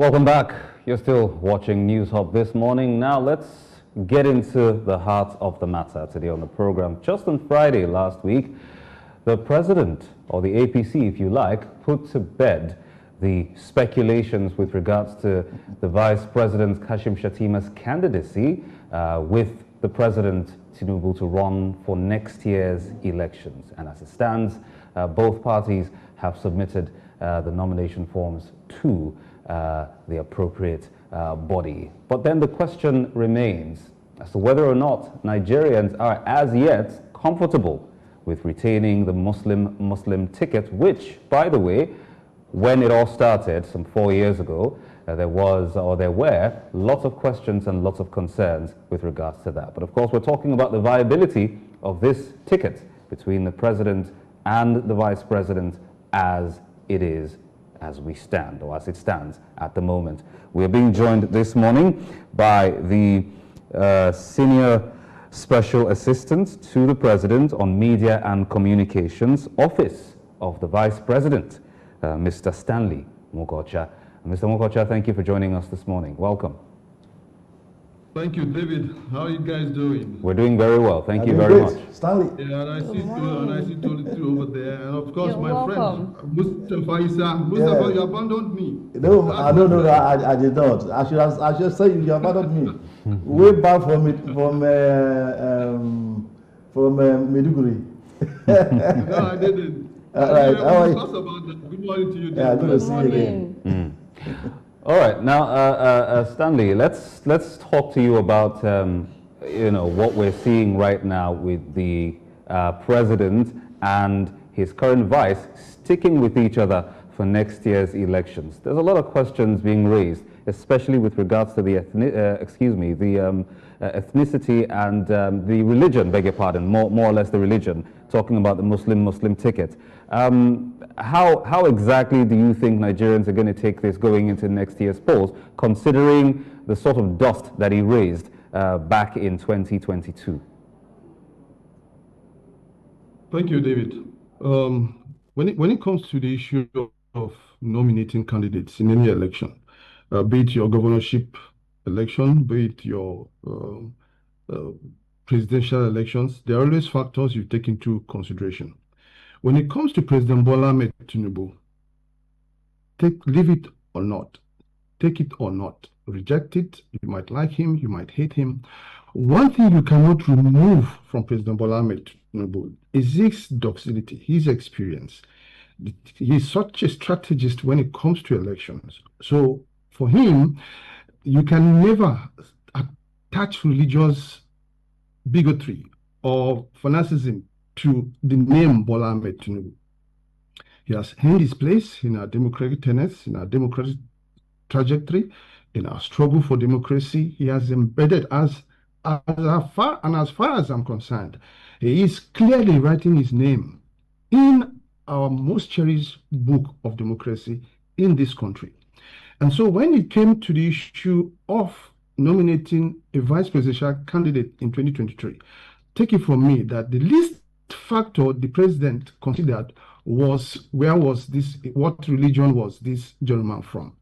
Welcome back. You're still watching News Hub this morning. Now let's get into the heart of the matter today on the program. Just on Friday last week, the president, or the APC if you like, put to bed the speculations with regards to the Vice President Tinubu-Shettima's candidacy with the President Tinubu to run for next year's elections. And as it stands, both parties have submitted the nomination forms to the appropriate body. But then the question remains as to whether or not Nigerians are as yet comfortable with retaining the Muslim ticket, which, by the way, when it all started some 4 years ago, there were lots of questions and lots of concerns with regards to that. But of course, we're talking about the viability of this ticket between the president and the vice president as it is, as we stand, or as it stands at the moment. We're being joined this morning by the Senior Special Assistant to the President on Media and Communications, Office of the Vice President, Mr. Stanley Mokocha. Mr. Mokocha, thank you for joining us this morning. Welcome. Thank you, David. How are you guys doing? We're doing very well. Thank you very much. Stanley. Yeah, and I see Tolu over there. And of course, my welcome. friend, Mustafa Isa. Mustafa, you abandoned me. No, I don't know that. I did not. I should say you abandoned me. Way back from Maiduguri. No, I didn't. All right. How are you? About that. Good morning to you, David. Yeah, good to see you again. All right, now Stanley, let's talk to you about what we're seeing right now with the president and his current vice sticking with each other for next year's elections. There's a lot of questions being raised, especially with regards to the ethnicity and the religion. Beg your pardon, more or less the religion. Talking about the Muslim ticket. How exactly do you think Nigerians are going to take this going into next year's polls, considering the sort of dust that he raised back in 2022? Thank you, David. When it comes to the issue of nominating candidates in any election, be it your governorship election, be it your presidential elections, there are always factors you take into consideration. When it comes to President Bola Ahmed Tinubu, leave it or not, take it or not, reject it. You might like him, you might hate him. One thing you cannot remove from President Bola Ahmed Tinubu is his docility, his experience. He's such a strategist when it comes to elections. So for him, you can never attach religious bigotry or fanaticism to the name Bola Ahmed Tinubu. He has earned his place in our democratic tenets, in our democratic trajectory, in our struggle for democracy. He has embedded as far as I'm concerned, he is clearly writing his name in our most cherished book of democracy in this country. And so when it came to the issue of nominating a vice presidential candidate in 2023, take it from me that the least factor the president considered was what religion was this gentleman from.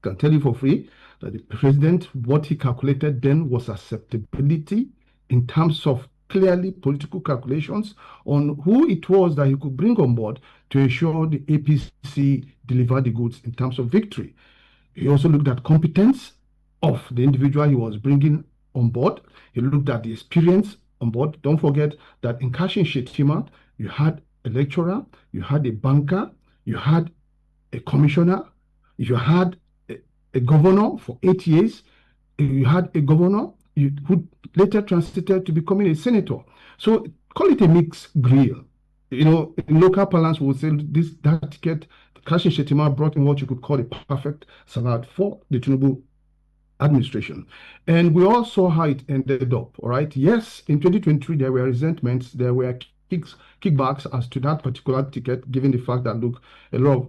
I can tell you for free that the president, what he calculated then was acceptability in terms of clearly political calculations on who it was that he could bring on board to ensure the APC delivered the goods in terms of victory. He also looked at competence of the individual he was bringing on board. He looked at the experience on board. Don't forget that in Tinubu-Shettima, you had a lecturer, you had a banker, you had a commissioner, you had a governor for 8 years, you had a governor who later transited to becoming a senator. So call it a mixed grill. In local parlance, we would say that ticket, Tinubu-Shettima brought in what you could call a perfect salad for the Tinubu administration. And we all saw how it ended up, all right? Yes, in 2023, there were resentments, there were kickbacks as to that particular ticket, given the fact that, look,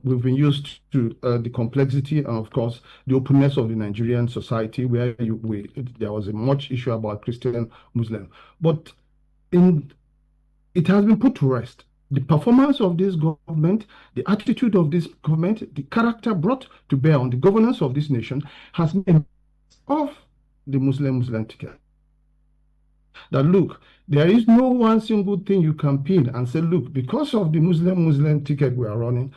we've been used to the complexity and, of course, the openness of the Nigerian society, where there was a much issue about Christian Muslim. But it has been put to rest the performance of this government, the attitude of this government, the character brought to bear on the governance of this nation has been of the Muslim ticket. That look, there is no one single thing you can pin and say, look, because of the Muslim ticket we are running,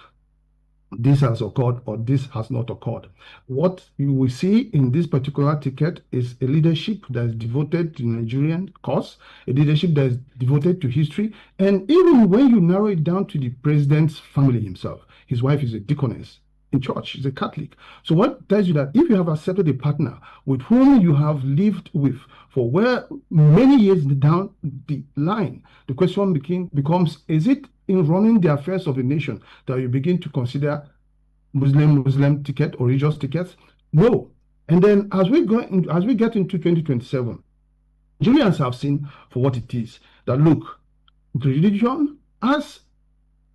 this has occurred or this has not occurred. What you will see in this particular ticket is a leadership that is devoted to Nigerian cause, a leadership that is devoted to history, and even when you narrow it down to the president's family himself, his wife is a deaconess in church, she's a Catholic. So what tells you that if you have accepted a partner with whom you have lived with for many years down the line, the question becomes, is it in running the affairs of the nation that you begin to consider Muslim ticket or religious tickets? No. And then as we get into 2027, Nigerians have seen for what it is that look, religion as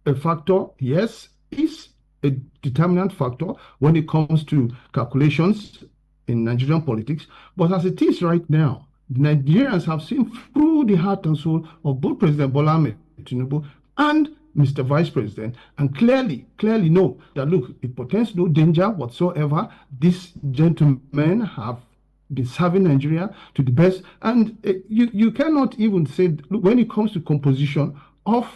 a factor, yes, is a determinant factor when it comes to calculations in Nigerian politics. But as it is right now, Nigerians have seen through the heart and soul of both President Bola Ahmed Tinubu and Mr. Vice President, and clearly know that look, it portends no danger whatsoever. These gentlemen have been serving Nigeria to the best, and you cannot even say, look, when it comes to composition of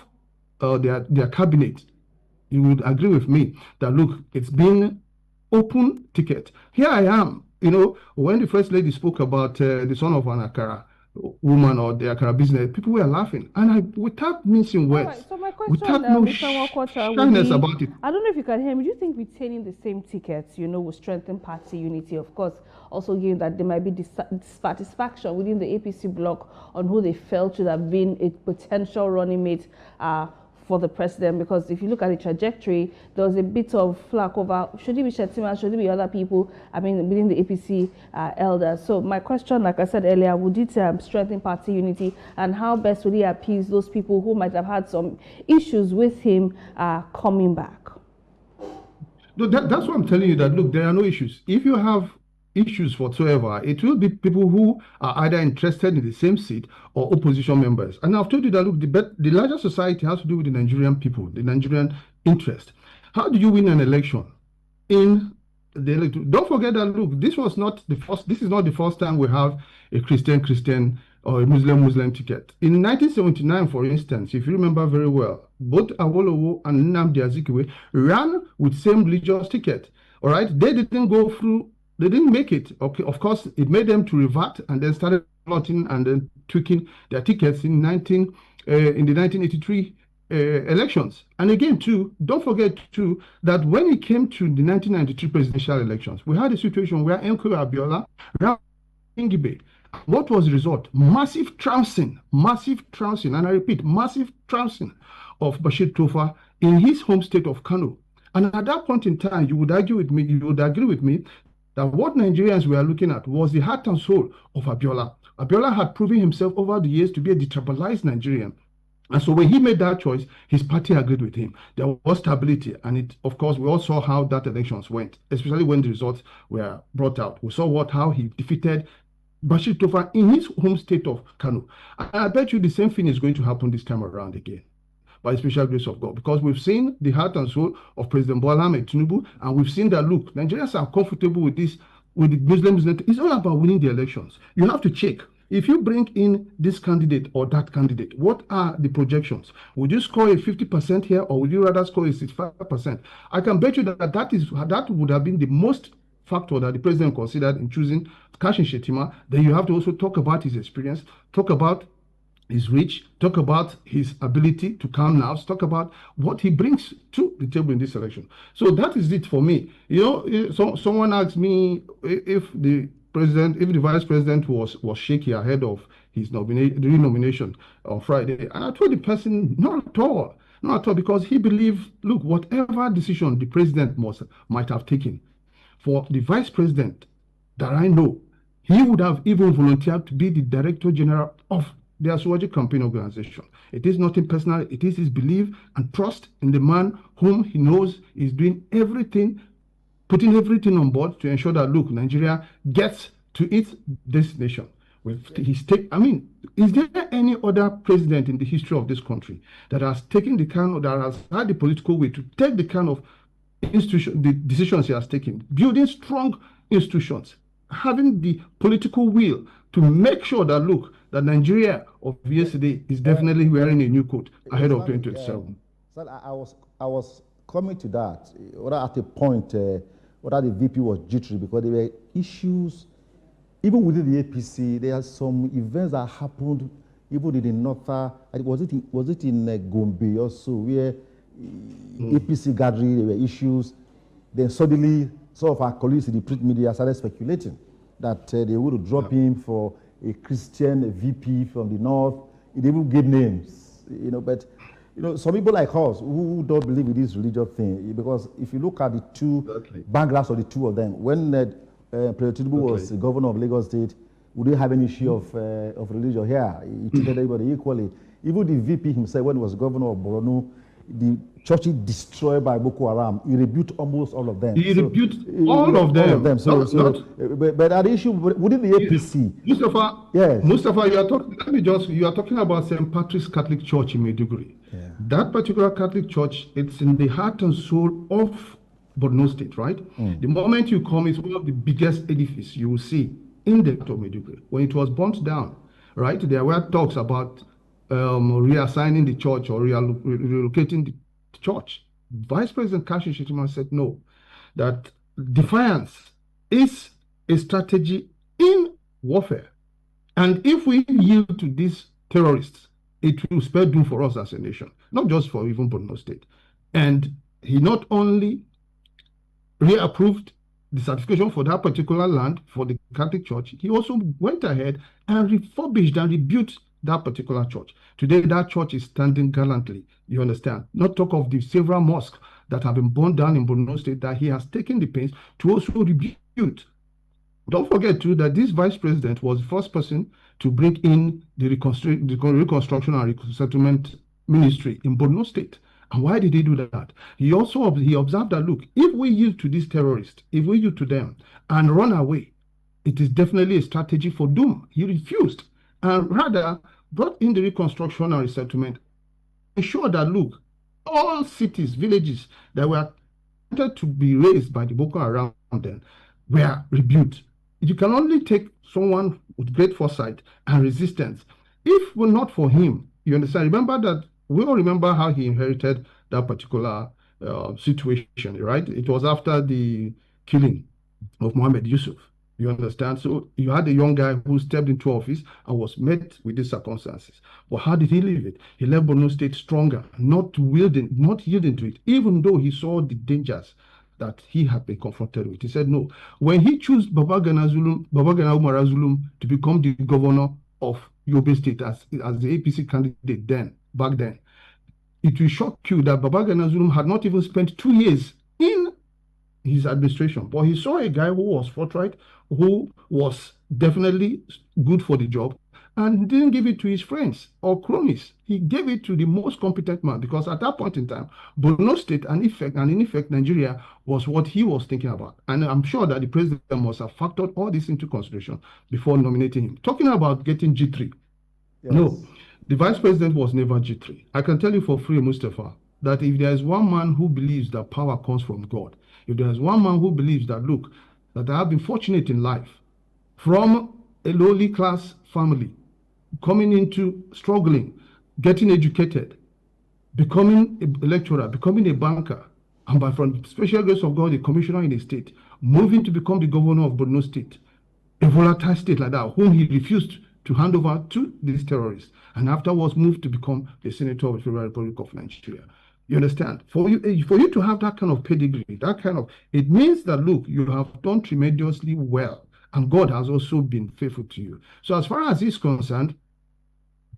their cabinet, you would agree with me that look, it's been open ticket. Here I am, when the First Lady spoke about the son of an Akara woman or the Akara business, people were laughing, and without mincing words, right, so my question, without no shyness about it. I don't know if you can hear me. Do you think retaining the same tickets, will strengthen party unity? Of course, also given that there might be dissatisfaction within the APC bloc on who they felt should have been a potential running mate for the president, because if you look at the trajectory, there was a bit of flack over should it be Shettima, should it be other people, within the APC elders. So my question, like I said earlier, would it strengthen party unity, and how best would he appease those people who might have had some issues with him coming back? No, that's what I'm telling you, that look, there are no issues. If you have issues whatsoever, it will be people who are either interested in the same seat or opposition members. And I've told you that look, the larger society has to do with the Nigerian people, the Nigerian interest. How do you win an election? Don't forget that look, this is not the first time we have a Christian or a Muslim ticket. In 1979, for instance, if you remember very well, both Awolowo and Nnamdi Azikiwe ran with same religious ticket. All right, they didn't make it. Okay, of course, it made them to revert and then started plotting and then tweaking their tickets in the 1983 elections. And again, too, don't forget too that when it came to the 1993 presidential elections, we had a situation where Enko Abiola ran Ngibe. What was the result? Massive trouncing, and I repeat, massive trouncing of Bashir Tofa in his home state of Kano. And at that point in time, you would agree with me that what Nigerians were looking at was the heart and soul of Abiola. Abiola had proven himself over the years to be a detribalized Nigerian. And so when he made that choice, his party agreed with him. There was stability. And of course, we all saw how that elections went, especially when the results were brought out. We saw how he defeated Bashir Tofa in his home state of Kano. And I bet you the same thing is going to happen this time around again, by the special grace of God, because we've seen the heart and soul of President Bola Ahmed Tinubu, and we've seen that, look, Nigerians are comfortable with this, with the Muslims. It's all about winning the elections. You have to check. If you bring in this candidate or that candidate, what are the projections? Would you score a 50% here, or would you rather score a 65%? I can bet you that would have been the most factor that the president considered in choosing Tinubu-Shettima. Then you have to also talk about his experience, talk about his reach, talk about his ability to calm nerves, talk about what he brings to the table in this election. So that is it for me. Someone asked me if the vice president was shaky ahead of his renomination on Friday. And I told the person, not at all, because he believed, look, whatever decision the president might have taken, for the vice president that I know, he would have even volunteered to be the director general of the Asuwaji campaign organization. It is nothing personal. It is his belief and trust in the man whom he knows is doing everything, putting everything on board to ensure that, look, Nigeria gets to its destination. with his take. I mean, is there any other president in the history of this country that has taken the kind of, that has had the political will to take the kind of institution, the decisions he has taken, building strong institutions, having the political will to make sure that, look, that Nigeria of yesterday is definitely wearing a new coat ahead of 2027. So I was coming to that. Whether at a point, whether the VP was jittery because there were issues, even within the APC. There are some events that happened, even in the north. Was it in Gombe also, where APC gathering, there were issues. Then suddenly, some of our colleagues in the print media started speculating that they would drop him for a Christian VP from the north. It even gave names, but some people like us who don't believe in this religious thing, because if you look at the two backgrounds of the two of them, when President Tinubu was the governor of Lagos State, we didn't have any issue of religion here. He treated everybody equally. Even the VP himself, when he was governor of Borno, the churches destroyed by Boko Haram, he rebuked almost all of them. He rebuked all of them. But at the issue within the APC, Mustafa, yes. Mustafa, you are talking about St. Patrick's Catholic Church in Maiduguri. Yeah. That particular Catholic church, it's in the heart and soul of Borno State, right? The moment you come, it's one of the biggest edifices you will see in the of Maiduguri. When it was burnt down, right, there were talks about reassigning the church or relocating the church. Vice President Tinubu-Shettima said no, that defiance is a strategy in warfare. And if we yield to these terrorists, it will spell doom for us as a nation, not just for even Borno State. And he not only reapproved the certification for that particular land for the Catholic Church, he also went ahead and refurbished and rebuilt that particular church. Today, that church is standing gallantly, you understand? Not talk of the several mosques that have been burned down in Borno State that he has taken the pains to also rebuild. Don't forget, too, that this vice president was the first person to bring in the reconstruction and resettlement ministry in Borno State. And why did he do that? He observed that, look, if we yield to these terrorists, if we yield to them and run away, it is definitely a strategy for doom. He refused, and rather brought in the reconstruction and resettlement, ensure that, look, all cities, villages that were attempted to be raised by the Boko Haram then were rebuilt. You can only take someone with great foresight and resistance. If were not for him, you understand, remember that we all remember how he inherited that particular situation, right? It was after the killing of Mohammed Yusuf. You understand? So you had a young guy who stepped into office and was met with these circumstances. But how did he leave it? He left Borno State stronger, not yielding to it, even though he saw the dangers that he had been confronted with. He said no. When he chose Babagana Umar Zulum to become the governor of Yobe State as the APC candidate back then, it will shock you that Babagana Zulum had not even spent 2 years in his administration. But he saw a guy who was forthright, who was definitely good for the job, and didn't give it to his friends or cronies. He gave it to the most competent man, because at that point in time, Borno State and in effect Nigeria was what he was thinking about. And I'm sure that the president must have factored all this into consideration before nominating him. Talking about getting G3, yes. No, the vice president was never G3. I can tell you for free, Mustafa, that if there is one man who believes that power comes from God, if there is one man who believes that, look, that I have been fortunate in life, from a lowly class family, coming into struggling, getting educated, becoming a lecturer, becoming a banker, and by from special grace of God, a commissioner in a state, moving to become the governor of Borno State, a volatile state like that, whom he refused to hand over to these terrorists, and afterwards moved to become the senator of the Federal Republic of Nigeria. You understand? For you to have that kind of pedigree, it means that, look, you have done tremendously well, and God has also been faithful to you. So as far as he's concerned,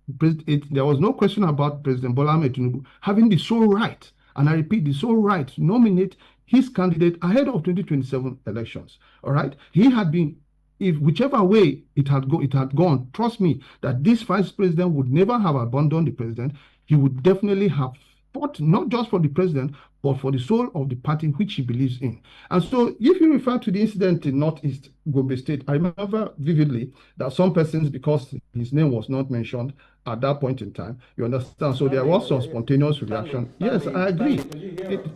there was no question about President Bola Ahmed Tinubu having the sole right, and I repeat, the sole right to nominate his candidate ahead of 2027 elections. All right? He had been, if whichever way it had gone, trust me, that this vice president would never have abandoned the president. He would definitely have support, not just for the president, but for the soul of the party which he believes in. And so if you refer to the incident in Northeast Gombe State, I remember vividly that some persons, because his name was not mentioned at that point in time, you understand? So there was some spontaneous reaction. Yes, I agree.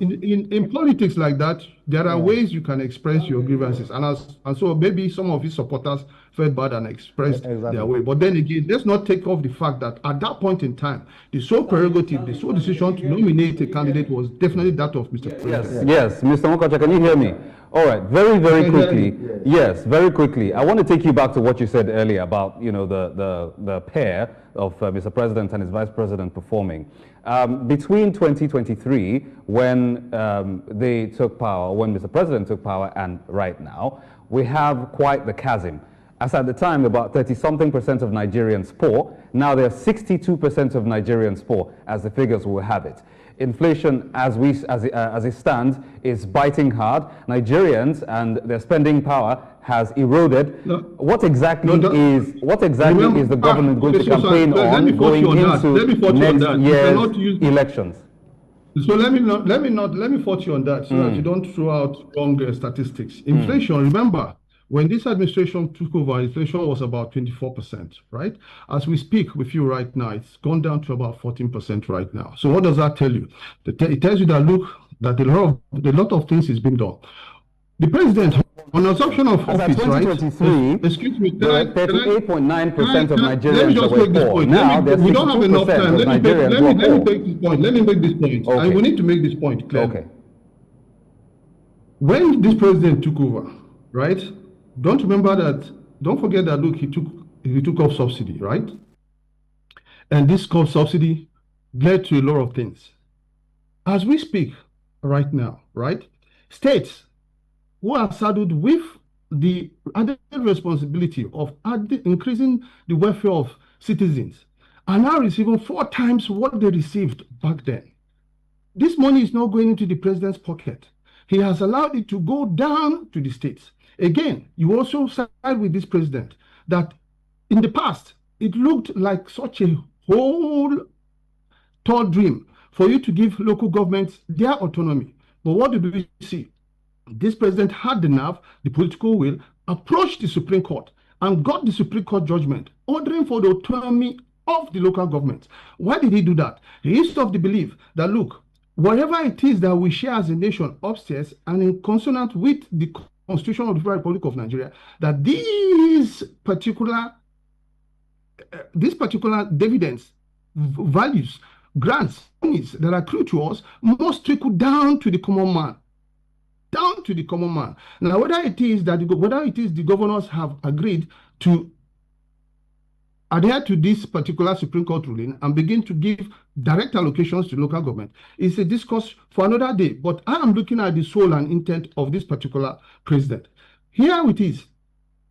In politics like that, there are ways you can express your grievances. And so maybe some of his supporters felt bad and expressed their way. But then again, let's not take off the fact that at that point in time, the sole prerogative, the sole decision to nominate a candidate was definitely that of Mr. President. Yes, Mr. Mokacha, can you hear me? All right, very quickly. Yes, very quickly. I want to take you back to what you said earlier about, the pair of Mr. President and his Vice President performing. Between 2023, when they took power, when Mr. President took power, and right now, we have quite the chasm. As at the time, about 30-something% of Nigerians poor. Now there are 62% of Nigerians poor, as the figures will have it. Inflation, as it stands, is biting hard. Nigerians and their spending power has eroded. What exactly is the government going to campaign on going into next year's elections? So let me fault you on that, so that you don't throw out wrong statistics. Inflation, remember, when this administration took over, inflation was about 24%, right? As we speak with you right now, it's gone down to about 14% right now. So what does that tell you? It tells you that, look, that a lot of things is being done. The president, on assumption of office, right? Excuse me, 38.9% of Nigerians were poor. Now, we don't have enough time. Let me take this point. Let me make this point. Okay. And we need to make this point clear. Okay. When this president took over, right? Don't forget that, look, he took off subsidy, right? And this subsidy led to a lot of things. As we speak right now, right? States who are saddled with the added responsibility of increasing the welfare of citizens are now receiving 4 times what they received back then. This money is not going into the president's pocket. He has allowed it to go down to the states. Again, you also side with this president that in the past, it looked like such a whole tall dream for you to give local governments their autonomy. But what did we see? This president had the nerve, the political will, approached the Supreme Court and got the Supreme Court judgment ordering for the autonomy of the local government. Why did he do that? He is of the belief that, look, whatever it is that we share as a nation upstairs and in consonant with the Constitution of the Republic of Nigeria, that these particular dividends, values, grants, monies that accrue to us must trickle down to the common man. Down to the common man. Now, whether it is the governors have agreed to adhere to this particular Supreme Court ruling and begin to give direct allocations to local government is a discourse for another day. But I am looking at the soul and intent of this particular president. Here it is.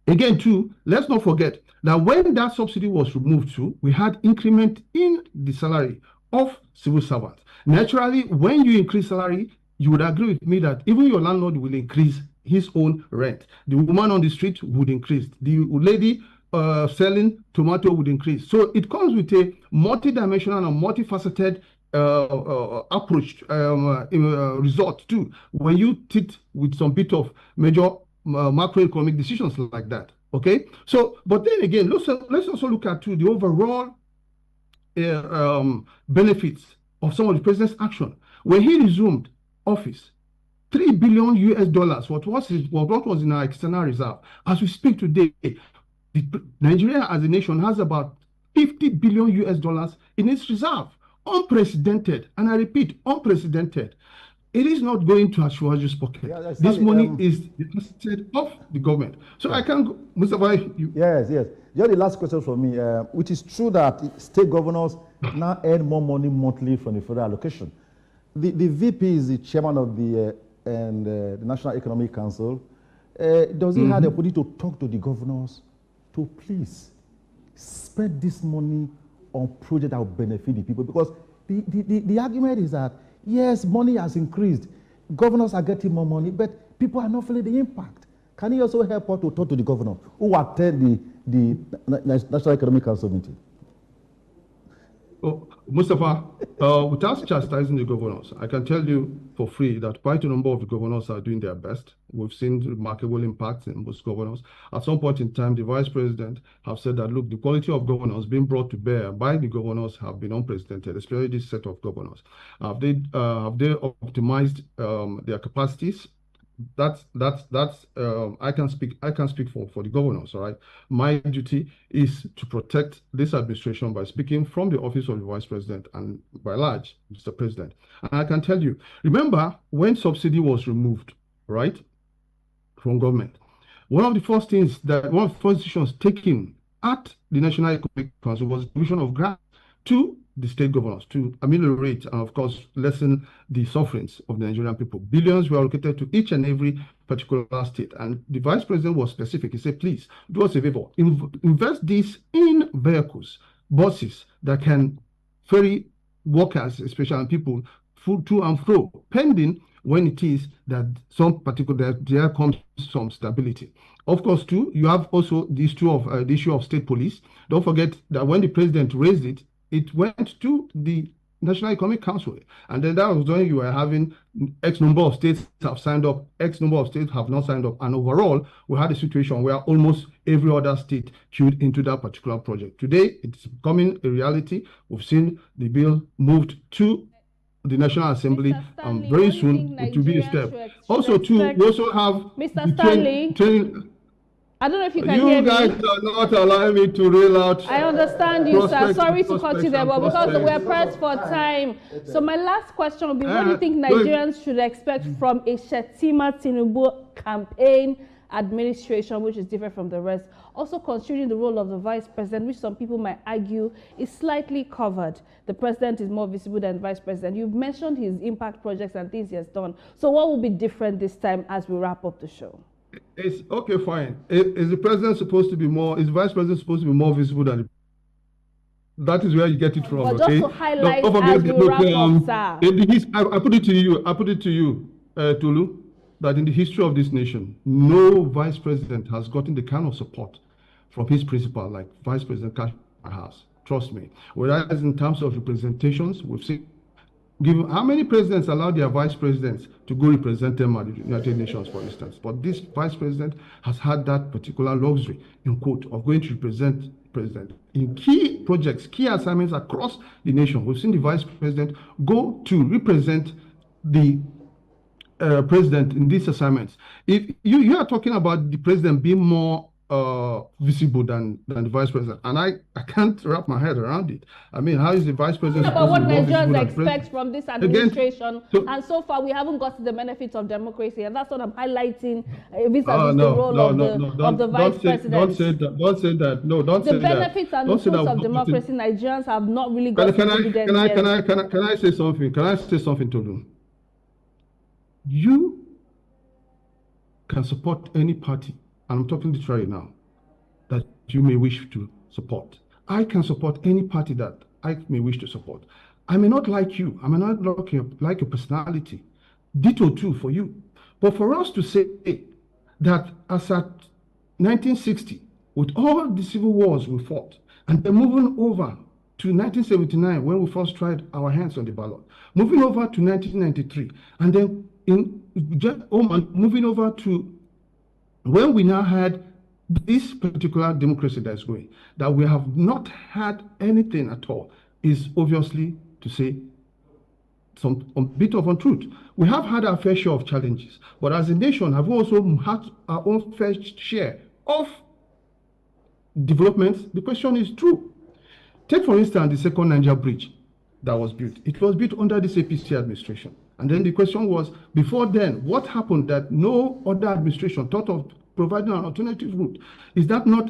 Again, too, let's not forget that when that subsidy was removed too, we had increment in the salary of civil servants. Naturally, when you increase salary, you would agree with me that even your landlord will increase his own rent. The woman on the street would increase. The lady selling tomato would increase. So it comes with a multidimensional and multifaceted approach, result too, when you sit with some bit of major macroeconomic decisions like that. Okay, so but then again, let's also look at too the overall benefits of some of the president's action. When he resumed office, $3 billion what was in our external reserve. As we speak today, Nigeria as a nation has about $50 billion in its reserve. Unprecedented, and I repeat, unprecedented. It is not going to Ashwaju's pocket. Yeah, this money is the asset of the government. So yeah. I can go, Mr. Vai. Yes. Just the last question from me, which is true that state governors now earn more money monthly from the federal allocation. The VP is the chairman of the National Economic Council. Does he have the ability to talk to the governors to please spend this money on projects that will benefit the people? Because the argument is that, yes, money has increased. Governors are getting more money, but people are not feeling the impact. Can you also help us to talk to the governor who attend the National Economic Council meeting? Oh, Mustafa, without chastising the governors, I can tell you for free that quite a number of the governors are doing their best. We've seen remarkable impacts in most governors. At some point in time, the vice president have said that, look, the quality of governors being brought to bear by the governors have been unprecedented, especially this set of governors. Have they optimized their capacities? That's I can speak for the governors, all right. My duty is to protect this administration by speaking from the office of the vice president and by large Mr. President. And I can tell you, remember when subsidy was removed, right, from government, one of the first decisions taken at the National Economic Council was the provision of grants to the state governors to ameliorate and, of course, lessen the sufferings of the Nigerian people. Billions were allocated to each and every particular state. And the vice president was specific. He said, please do us a favor, invest this in vehicles, buses that can ferry workers, especially people, to and fro, pending when it is that there comes some stability. Of course, too, you have also the issue of state police. Don't forget that when the president raised it, it went to the National Economic Council. And then that was when you were having X number of states have signed up, X number of states have not signed up. And overall, we had a situation where almost every other state queued into that particular project. Today, it's becoming a reality. We've seen the bill moved to the National Assembly, and very soon it will be a step. Also, too, we also have Mr. Stanley. I don't know if you can hear me. You guys are not allowing me to rail out. I understand you, sir. Sorry to cut you there, but because we're pressed for time. So my last question would be, what do you think Nigerians should expect from a Shettima-Tinubu campaign administration, which is different from the rest? Also considering the role of the vice president, which some people might argue is slightly covered. The president is more visible than the vice president. You've mentioned his impact projects and things he has done. So what will be different this time as we wrap up the show? It's okay, fine. Is the president supposed to be more? Is the vice president supposed to be more visible than? That is where you get it from. But okay. Just to highlight as we wrap up, sir. I put it to you. Tulu, that in the history of this nation, no vice president has gotten the kind of support from his principal like Vice President Kash has. Trust me. Whereas in terms of representations, we've seen. How many presidents allow their vice presidents to go represent them at the United Nations, for instance? But this vice president has had that particular luxury, in quote, of going to represent the president in key projects, key assignments across the nation. We've seen the vice president go to represent the president in these assignments. If you are talking about the president being more visible than the vice president, and I can't wrap my head around it. I mean, how is the vice president about what Nigerians expect from this administration? Again, and so far we haven't gotten the benefits of democracy, and that's what I'm highlighting vis-a-vis the role of the vice president. Don't say that. Don't say that. No, don't say that. The benefits and the fruits of democracy, Nigerians have not really gotten Can I say something? Can I say something to them? You can support any party. I'm talking literally now, that you may wish to support. I can support any party that I may wish to support. I may not like you. I may not like your personality. Ditto too for you. But for us to say that as at 1960, with all the civil wars we fought, and then moving over to 1979 when we first tried our hands on the ballot, moving over to 1993, and then moving over to when we now had this particular democracy that's going, that we have not had anything at all, is obviously to say some bit of untruth. We have had our fair share of challenges, but as a nation, have also had our own fair share of developments. The question is true. Take, for instance, the second Niger bridge that was built. It was built under this APC administration. And then the question was, before then, what happened that no other administration thought of providing an alternative route? Is that not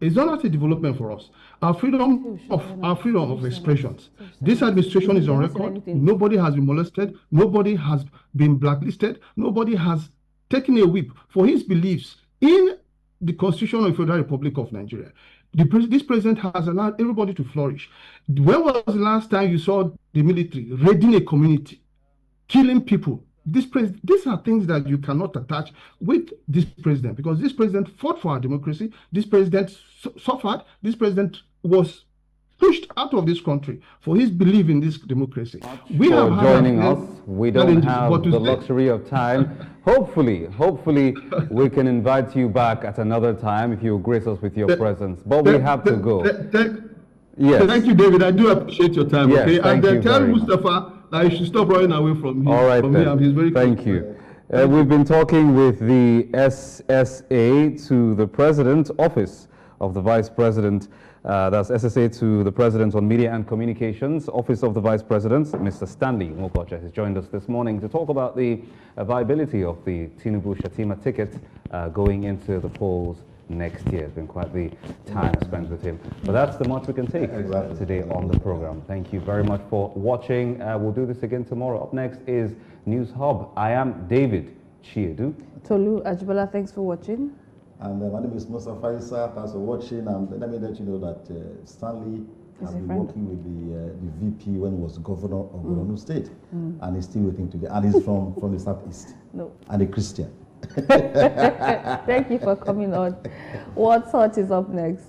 a development for us? Our freedom of expressions. This administration is on record. Nobody has been molested. Nobody has been blacklisted. Nobody has taken a whip for his beliefs in the Constitution of the Federal Republic of Nigeria. This president has allowed everybody to flourish. When was the last time you saw the military raiding a community, killing people? These are things that you cannot attach with this president, because this president fought for our democracy. This president suffered. This president was pushed out of this country for his belief in this democracy. We For have had joining our us. We don't challenges, have but to the say- luxury of time. Hopefully, we can invite you back at another time if you grace us with your presence. But we have to go. Yes. Thank you, David. I do appreciate your time. Yes, Okay, thank and you tell very much. Mustafa that he should stop running away from him. All right, from then. him. He's very Thank close. you. We've been talking with the SSA to the President, Office of the Vice President. That's SSA to the President on Media and Communications, Office of the Vice President, Mr. Stanley Mokocha has joined us this morning to talk about the viability of the Tinubu-Shettima ticket going into the polls next year. It's been quite the time spent with him. But that's the much we can take today on the program. Thank you very much for watching. We'll do this again tomorrow. Up next is News Hub. I am David Chiedu. Tolu Ajbola, thanks for watching. And my name is Mustafa Issa. Thanks for watching. And let me let you know that Stanley has been working with the VP when he was governor of Borno State. And he's still waiting today. And he's from the Southeast. No. And a Christian. Thank you for coming on. What's Hot is up next.